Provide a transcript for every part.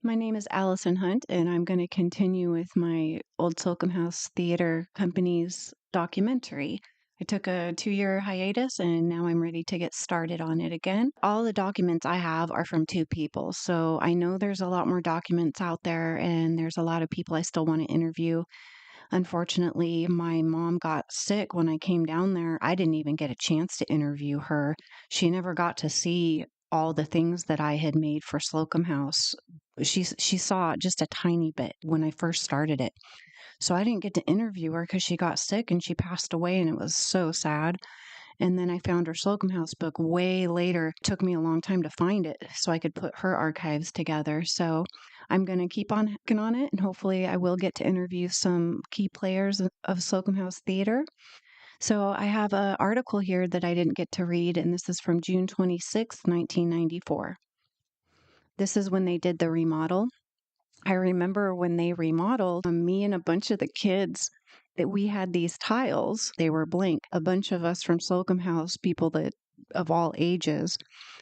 My name is Allison Hunt, and I'm going to continue with my Old Slocum House Theater Company's documentary. I took a 2-year hiatus, and now I'm ready to get started on it again. All the documents I have are from two people, so I know there's a lot more documents out there, and there's a lot of people I still want to interview. Unfortunately, my mom got sick when I came down there. I didn't even get a chance to interview her. She never got to see all the things that I had made for Slocum House. She saw just a tiny bit when I first started it. So I didn't get to interview her because she got sick and she passed away, and it was so sad. And then I found her Slocum House book way later. It took me a long time to find it so I could put her archives together. So I'm going to keep on working on it, and hopefully I will get to interview some key players of Slocum House Theater. So I have an article here that I didn't get to read, and this is from June 26, 1994. This is when they did the remodel. I remember when they remodeled, me and a bunch of the kids, that we had these tiles. They were blank. A bunch of us from Slocum House, people that of all ages,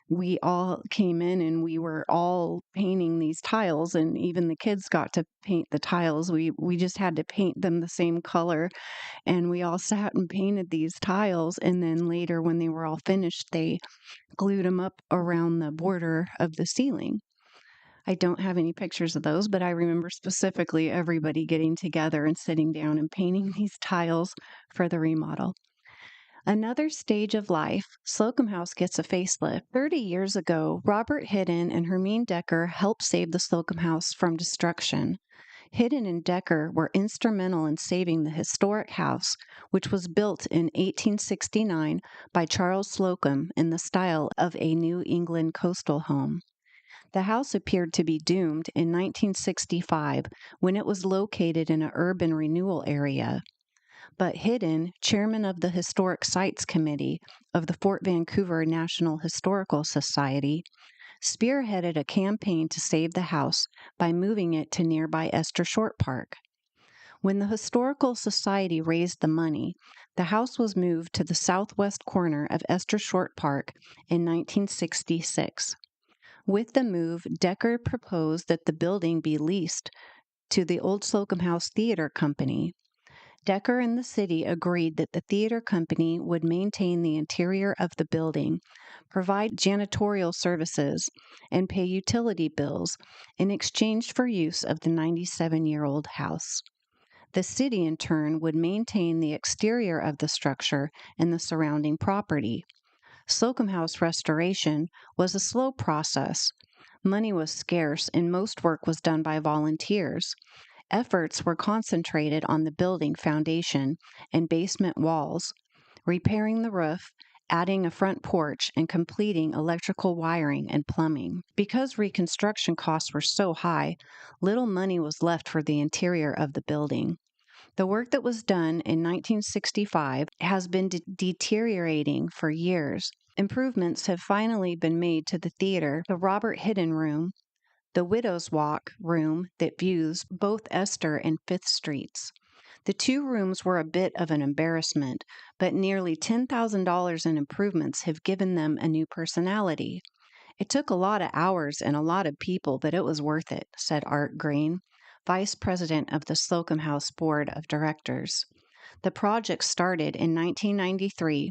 we all came in and we were all painting these tiles, and even the kids got to paint the tiles. We just had to paint them the same color, and we all sat and painted these tiles, and then later when they were all finished, they glued them up around the border of the ceiling. I don't have any pictures of those, but I remember specifically everybody getting together and sitting down and painting these tiles for the remodel. Another stage of life, Slocum House gets a facelift. 30 years ago, Robert Hidden and Hermine Decker helped save the Slocum House from destruction. Hidden and Decker were instrumental in saving the historic house, which was built in 1869 by Charles Slocum in the style of a New England coastal home. The house appeared to be doomed in 1965 when it was located in an urban renewal area. But Hidden, chairman of the Historic Sites Committee of the Fort Vancouver National Historical Society, spearheaded a campaign to save the house by moving it to nearby Esther Short Park. When the Historical Society raised the money, the house was moved to the southwest corner of Esther Short Park in 1966. With the move, Decker proposed that the building be leased to the Old Slocum House Theater Company. Decker and the city agreed that the theater company would maintain the interior of the building, provide janitorial services, and pay utility bills in exchange for use of the 97-year-old house. The city, in turn, would maintain the exterior of the structure and the surrounding property. Slocum House restoration was a slow process. Money was scarce, and most work was done by volunteers. Efforts were concentrated on the building foundation and basement walls, repairing the roof, adding a front porch, and completing electrical wiring and plumbing. Because reconstruction costs were so high, little money was left for the interior of the building. The work that was done in 1965 has been deteriorating for years. Improvements have finally been made to the theater, the Robert Hidden Room, the Widow's Walk room that views both Esther and Fifth Streets. The two rooms were a bit of an embarrassment, but nearly $10,000 in improvements have given them a new personality. It took a lot of hours and a lot of people, but it was worth it, said Art Green, vice president of the Slocum House Board of Directors. The project started in 1993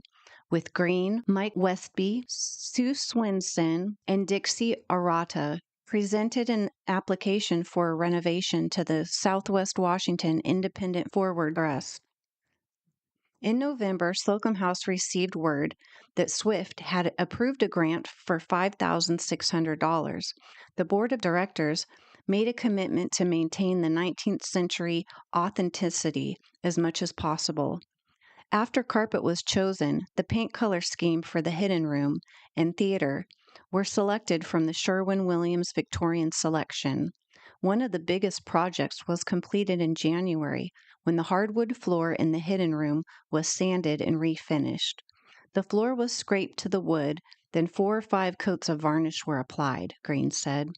with Green, Mike Westby, Sue Swinson, and Dixie Arata presented an application for renovation to the Southwest Washington Independent Forward Press. In November, Slocum House received word that Swift had approved a grant for $5,600. The board of directors made a commitment to maintain the 19th century authenticity as much as possible. After carpet was chosen, the paint color scheme for the Hidden Room and theater were selected from the Sherwin-Williams Victorian selection. One of the biggest projects was completed in January when the hardwood floor in the Hidden Room was sanded and refinished. The floor was scraped to the wood, then 4 or 5 coats of varnish were applied, Green said.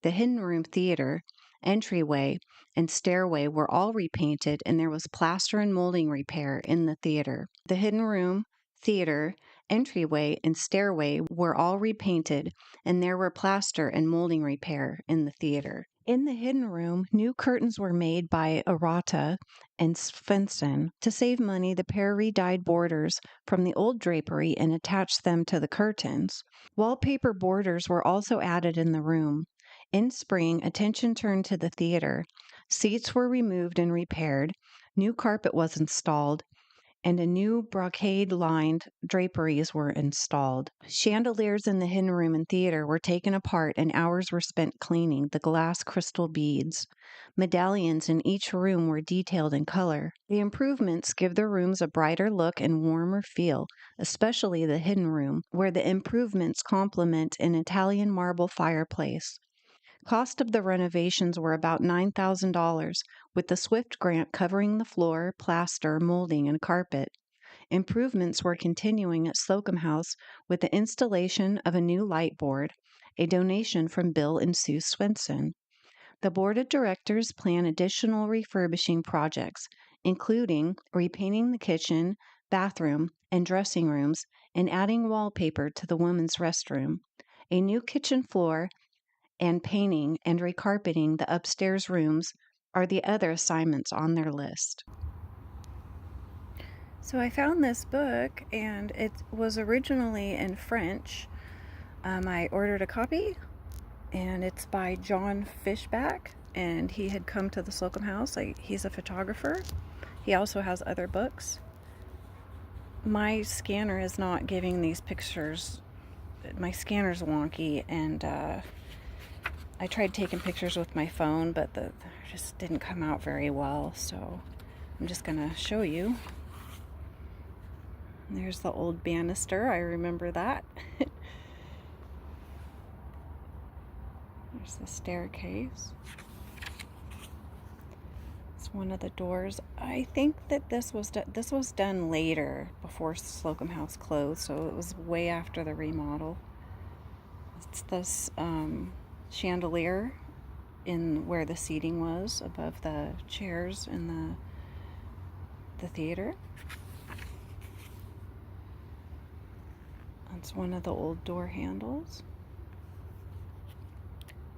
The Hidden Room theater, entryway, and stairway were all repainted, and there was plaster and molding repair in the theater. The Hidden Room, theater, entryway and stairway were all repainted, and there were plaster and molding repair in the theater. In the hidden room, new curtains were made by Arata and Svensson. To save money, the pair redyed borders from the old drapery and attached them to the curtains. Wallpaper borders were also added in the room. In spring, attention turned to the theater. Seats were removed and repaired. New carpet was installed, and a new brocade-lined draperies were installed. Chandeliers in the hidden room and theater were taken apart, and hours were spent cleaning the glass crystal beads. Medallions in each room were detailed in color. The improvements give the rooms a brighter look and warmer feel, especially the hidden room, where the improvements complement an Italian marble fireplace. Cost of the renovations were about $9,000, with the SWIFT grant covering the floor, plaster, molding, and carpet. Improvements were continuing at Slocum House with the installation of a new light board, a donation from Bill and Sue Swenson. The board of directors plan additional refurbishing projects, including repainting the kitchen, bathroom, and dressing rooms, and adding wallpaper to the women's restroom. A new kitchen floor and painting and recarpeting the upstairs rooms are the other assignments on their list. So I found this book, and it was originally in French. I ordered a copy, and it's by John Fishback, and he had come to the Slocum House. He's a photographer. He also has other books. My scanner is not giving these pictures. My scanner's wonky, and I tried taking pictures with my phone, but they just didn't come out very well, so I'm just gonna show you. There's the old banister, I remember that. There's the staircase. It's one of the doors. I think that this was done later, before Slocum House closed, so it was way after the remodel. It's this chandelier in where the seating was above the chairs in the theater. That's one of the old door handles.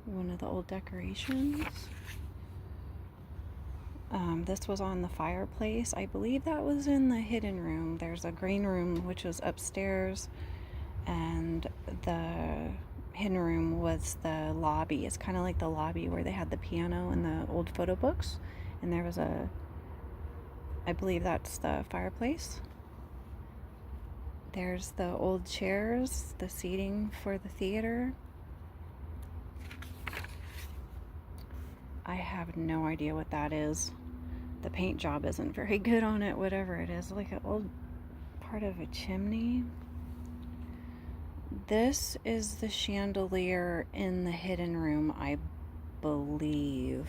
One of the old decorations. This was on the fireplace. I believe that was in the hidden room. There's a green room which was upstairs, and the hidden room was the lobby. It's kind of like the lobby where they had the piano and the old photo books, and there was I believe that's the fireplace. There's the old chairs, the seating for the theater. I have no idea what that is. The paint job isn't very good on it, whatever it is. Like an old part of a chimney. This is the chandelier in the hidden room, I believe.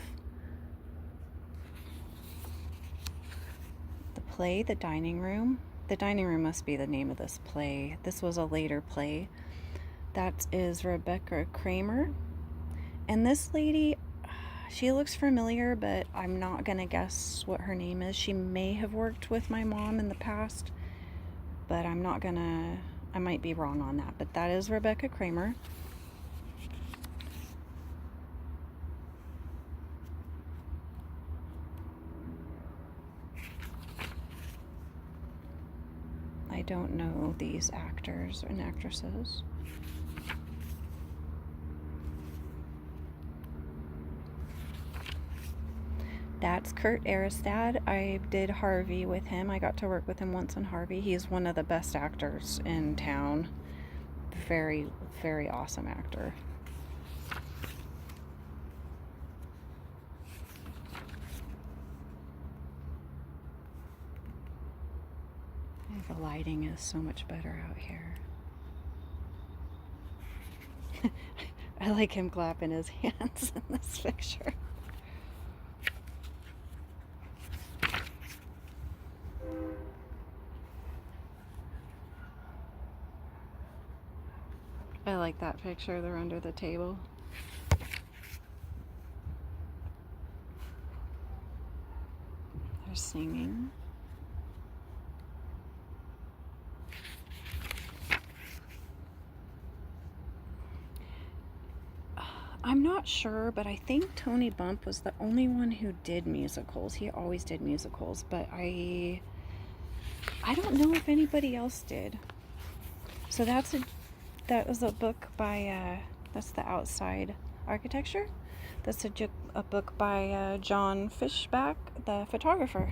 The play, the dining room. The dining room must be the name of this play. This was a later play. That is Rebecca Kramer. And this lady, she looks familiar, but I'm not going to guess what her name is. She may have worked with my mom in the past, but I'm not going to, I might be wrong on that. But that is Rebecca Kramer. I don't know these actors and actresses. That's Kurt Aristad. I did Harvey with him. I got to work with him once on Harvey. He's one of the best actors in town. Very, very awesome actor. The lighting is so much better out here. I like him clapping his hands in this picture. I like that picture. They're under the table. They're singing. not sure, but I think Tony Bump was the only one who did musicals. He always did musicals, but I don't know if anybody else did. So that was a book by that's The Outside Architecture. That's a book by John Fishback, the photographer.